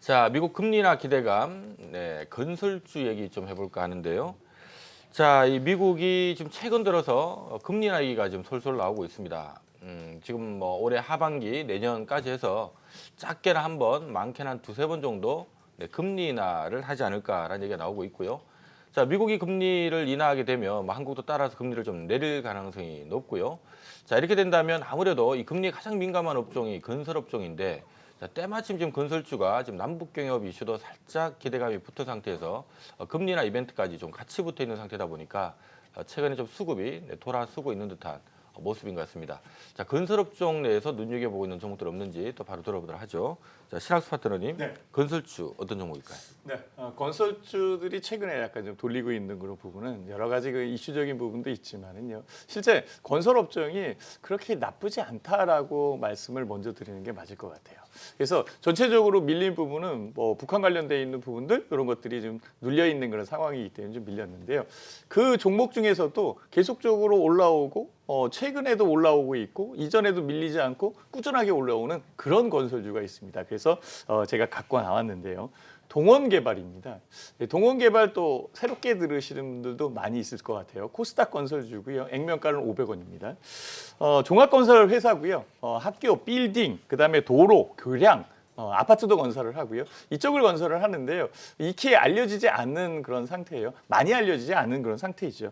자, 미국 금리 인하 기대감, 건설주 얘기 좀 해볼까 하는데요. 자, 이 미국이 지금 최근 들어서 금리 인하 얘기가 지금 솔솔 나오고 있습니다. 지금 뭐 올해 하반기 내년까지 해서 작게는 한 번, 많게는 한 두세 번 정도 금리 인하를 하지 않을까라는 얘기가 나오고 있고요. 자, 미국이 금리를 인하하게 되면 뭐 한국도 따라서 금리를 좀 내릴 가능성이 높고요. 자, 이렇게 된다면 아무래도 이 금리에 가장 민감한 업종이 건설 업종인데, 자, 때마침 지금 건설주가 지금 남북 경협 이슈도 살짝 기대감이 붙은 상태에서 금리나 이벤트까지 좀 같이 붙어 있는 상태다 보니까 최근에 좀 수급이 돌아서고 있는 듯한 모습인 것 같습니다. 자, 건설업종 내에서 눈여겨보고 있는 종목들 없는지 또 바로 들어보도록 하죠. 자, 신학수 파트너님, 네. 건설주 어떤 종목일까요? 네, 건설주들이 최근에 약간 좀 돌리고 있는 그런 부분은 여러 가지 그 이슈적인 부분도 있지만은요. 실제 건설 업종이 그렇게 나쁘지 않다라고 말씀을 먼저 드리는 게 맞을 것 같아요. 그래서 전체적으로 밀린 부분은 뭐 북한 관련돼 있는 부분들 이런 것들이 좀 눌려 있는 그런 상황이기 때문에 좀 밀렸는데요. 그 종목 중에서도 계속적으로 올라오고 최근에도 올라오고 있고 이전에도 밀리지 않고 꾸준하게 올라오는 그런 건설주가 있습니다. 그래서 제가 갖고 나왔는데요. 동원개발입니다. 동원개발 또 새롭게 들으시는 분들도 많이 있을 것 같아요. 코스닥 건설주고요. 액면가는 500원입니다. 종합건설 회사고요. 학교, 빌딩, 그다음에 도로, 교량, 아파트도 건설을 하고요. 이쪽을 건설을 하는데요. 익히 알려지지 않는 그런 상태예요. 많이 알려지지 않는 그런 상태이죠.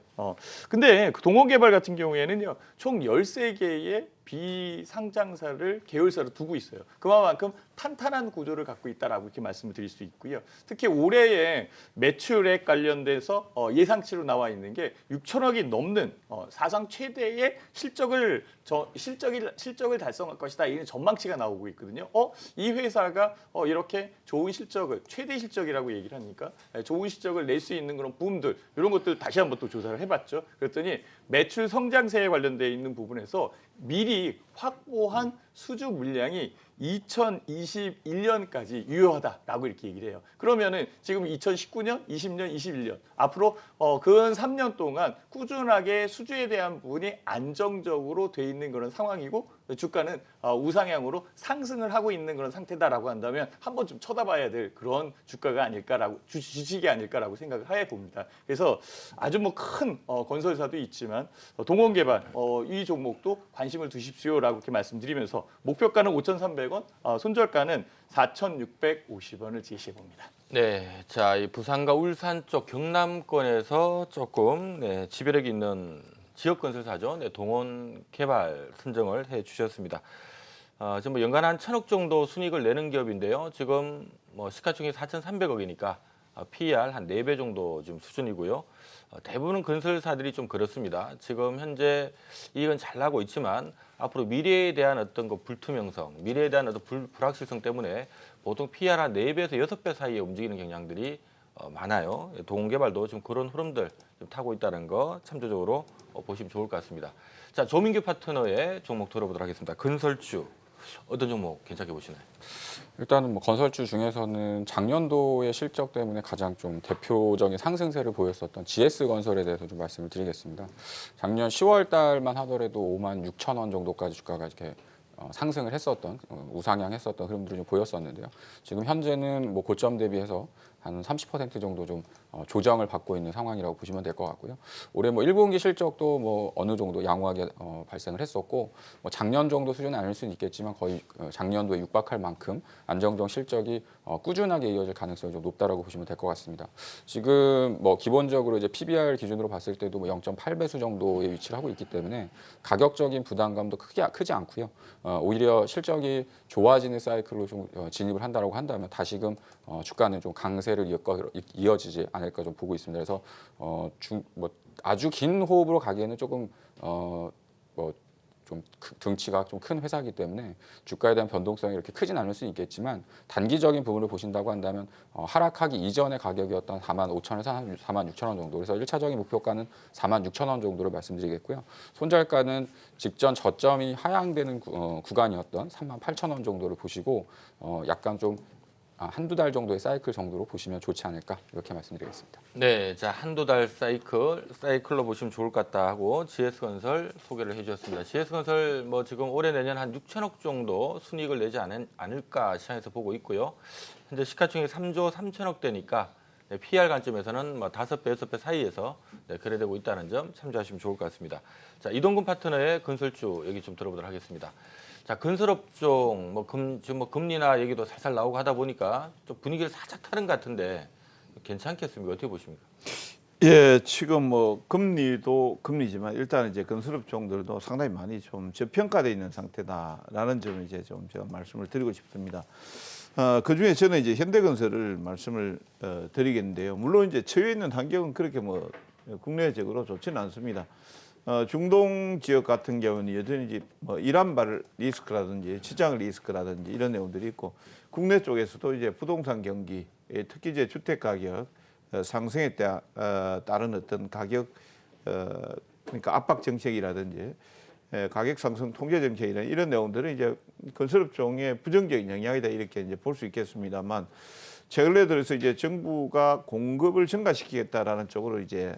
근데 그 동원개발 같은 경우에는요. 총 13개의 비상장사를 계열사로 두고 있어요. 그만큼 탄탄한 구조를 갖고 있다라고 이렇게 말씀을 드릴 수 있고요. 특히 올해의 매출액 관련돼서 예상치로 나와 있는 게 6천억이 넘는 사상 최대의 실적을 달성할 것이다. 이런 전망치가 나오고 있거든요. 이 회사가 이렇게 좋은 실적을 최대 실적이라고 얘기를 하니까 좋은 실적을 낼 수 있는 그런 부분들 이런 것들 다시 한번 또 조사를 해봤죠. 그랬더니 매출 성장세에 관련돼 있는 부분에서 미리 확보한 수주 물량이 2021년까지 유효하다라고 이렇게 얘기를 해요. 그러면은 지금 2019년, 20년, 21년 앞으로 근 3년 동안 꾸준하게 수주에 대한 부분이 안정적으로 돼 있는 그런 상황이고 주가는 우상향으로 상승을 하고 있는 그런 상태다라고 한다면 한번 좀 쳐다봐야 될 그런 주가가 아닐까라고 주식이 아닐까라고 생각을 해 봅니다. 그래서 아주 뭐 큰 건설사도 있지만 동원개발 이 종목도 관심을 두십시오라고 이렇게 말씀드리면서 목표가는 5,300원, 손절가는 4,650원을 제시해 봅니다. 네, 자, 이 부산과 울산 쪽 경남권에서 조금 지배력 있는 지역 건설사죠. 동원 개발 선정을 해 주셨습니다. 지금 뭐 연간 한 1,000억 정도 순이익을 내는 기업인데요. 지금 뭐 시가총액 4,300억이니까 PER 한 4배 정도 지금 수준이고요. 대부분 건설사들이 좀 그렇습니다. 지금 현재 이익은 잘 나고 있지만 앞으로 미래에 대한 어떤 그 불투명성, 미래에 대한 어떤 불확실성 때문에 보통 PER 한 4배에서 6배 사이에 움직이는 경향들이 많아요. 동원개발도 지금 그런 흐름들 좀 타고 있다는 거 참조적으로 보시면 좋을 것 같습니다. 자, 조민규 파트너의 종목 들어보도록 하겠습니다. 건설주 어떤 종목 괜찮게 보시나요? 일단은 뭐 건설주 중에서는 작년도의 실적 때문에 가장 좀 대표적인 상승세를 보였었던 GS건설에 대해서 좀 말씀을 드리겠습니다. 작년 10월 달만 하더라도 56,000원 정도까지 주가가 이렇게 상승을 했었던 우상향했었던 흐름들이 좀 보였었는데요. 지금 현재는 뭐 고점 대비해서 한 30% 정도 좀 조정을 받고 있는 상황이라고 보시면 될 것 같고요. 올해 뭐 1분기 실적도 뭐 어느 정도 양호하게 발생을 했었고 뭐 작년 정도 수준은 아닐 수는 있겠지만 거의 작년도에 육박할 만큼 안정적 실적이 꾸준하게 이어질 가능성이 좀 높다라고 보시면 될 것 같습니다. 지금 뭐 기본적으로 이제 PBR 기준으로 봤을 때도 뭐 0.8배수 정도의 위치를 하고 있기 때문에 가격적인 부담감도 크지 않고요. 오히려 실적이 좋아지는 사이클로 좀 진입을 한다라고 한다면 다시금 주가는 좀 강세를 이어지지 않을까 좀 보고 있습니다. 그래서 뭐 아주 긴 호흡으로 가기에는 조금 뭐 좀 등치가 좀 큰 회사이기 때문에 주가에 대한 변동성이 이렇게 크진 않을 수 있겠지만 단기적인 부분을 보신다고 한다면 하락하기 이전의 가격이었던 45,000원에서 46,000원 정도. 그래서 1차적인 목표가는 46,000원 정도로 말씀드리겠고요. 손절가는 직전 저점이 하향되는 구간이었던 38,000원 정도를 보시고 약간 좀 한두 달 정도의 사이클 정도로 보시면 좋지 않을까 이렇게 말씀드리겠습니다. 네, 자 한두 달 사이클로 보시면 좋을 것 같다 하고 GS건설 소개를 해주셨습니다. GS건설 뭐 지금 올해 내년 한 6천억 정도 순이익을 내지 않을까 시장에서 보고 있고요. 현재 시가총액 3조 3천억 대니까 네, PR 관점에서는 뭐 5배, 6배 사이에서 네, 거래되고 있다는 점 참조하시면 좋을 것 같습니다. 자 이동근 파트너의 건설주 얘기 좀 들어보도록 하겠습니다. 자 건설업종 지금 뭐 금리나 얘기도 살살 나오고 하다 보니까 좀 분위기를 살짝 타는 것 같은데 괜찮겠습니까? 어떻게 보십니까? 예, 지금 뭐 금리도 금리지만 일단 이제 건설업종들도 상당히 많이 좀 저평가되어 있는 상태다라는 점을 이제 좀 제가 말씀을 드리고 싶습니다. 그 중에 저는 이제 현대건설을 말씀을 드리겠는데요. 물론 이제 처해 있는 환경은 그렇게 뭐 국내적으로 좋지는 않습니다. 중동 지역 같은 경우는 여전히 이제 뭐 이란발 리스크라든지 시장 리스크라든지 이런 내용들이 있고 국내 쪽에서도 이제 부동산 경기, 특히 이제 주택 가격 상승에 따른 어떤 가격 그러니까 압박 정책이라든지 가격 상승 통제 정책이나 이런 내용들은 이제 건설업종의 부정적인 영향이다 이렇게 이제 볼 수 있겠습니다만 최근에 들어서 이제 정부가 공급을 증가시키겠다라는 쪽으로 이제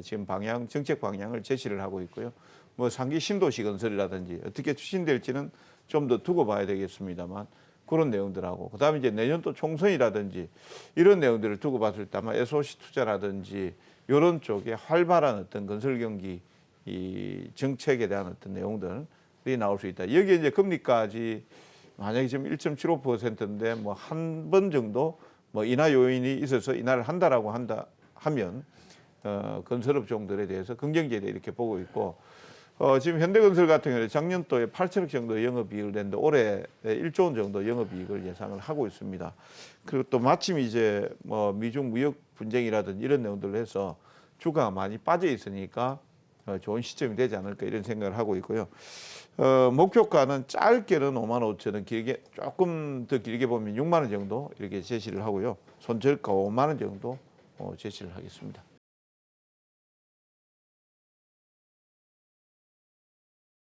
지금 정책 방향을 제시를 하고 있고요. 뭐 상기 신도시 건설이라든지 어떻게 추진될지는 좀 더 두고 봐야 되겠습니다만 그런 내용들하고 그다음에 이제 내년도 총선이라든지 이런 내용들을 두고 봤을 때 아마 SOC 투자라든지 이런 쪽에 활발한 어떤 건설 경기 이 정책에 대한 어떤 내용들이 나올 수 있다. 여기에 이제 금리까지 만약에 지금 1.75%인데 뭐 한 번 정도 뭐 인하 요인이 있어서 인하를 한다라고 하면 건설업종들에 대해서 긍정적이다 이렇게 보고 있고 지금 현대건설 같은 경우는 작년도에 8천억 정도 영업이익을 냈는데 올해 1조 원 정도 영업이익을 예상을 하고 있습니다. 그리고 또 마침 이제 뭐 미중 무역 분쟁이라든지 이런 내용들을 해서 주가가 많이 빠져 있으니까 좋은 시점이 되지 않을까 이런 생각을 하고 있고요. 목표가는 짧게는 5만 5천 원, 길게 조금 더 길게 보면 6만 원 정도 이렇게 제시를 하고요. 손절가 5만 원 정도 제시를 하겠습니다.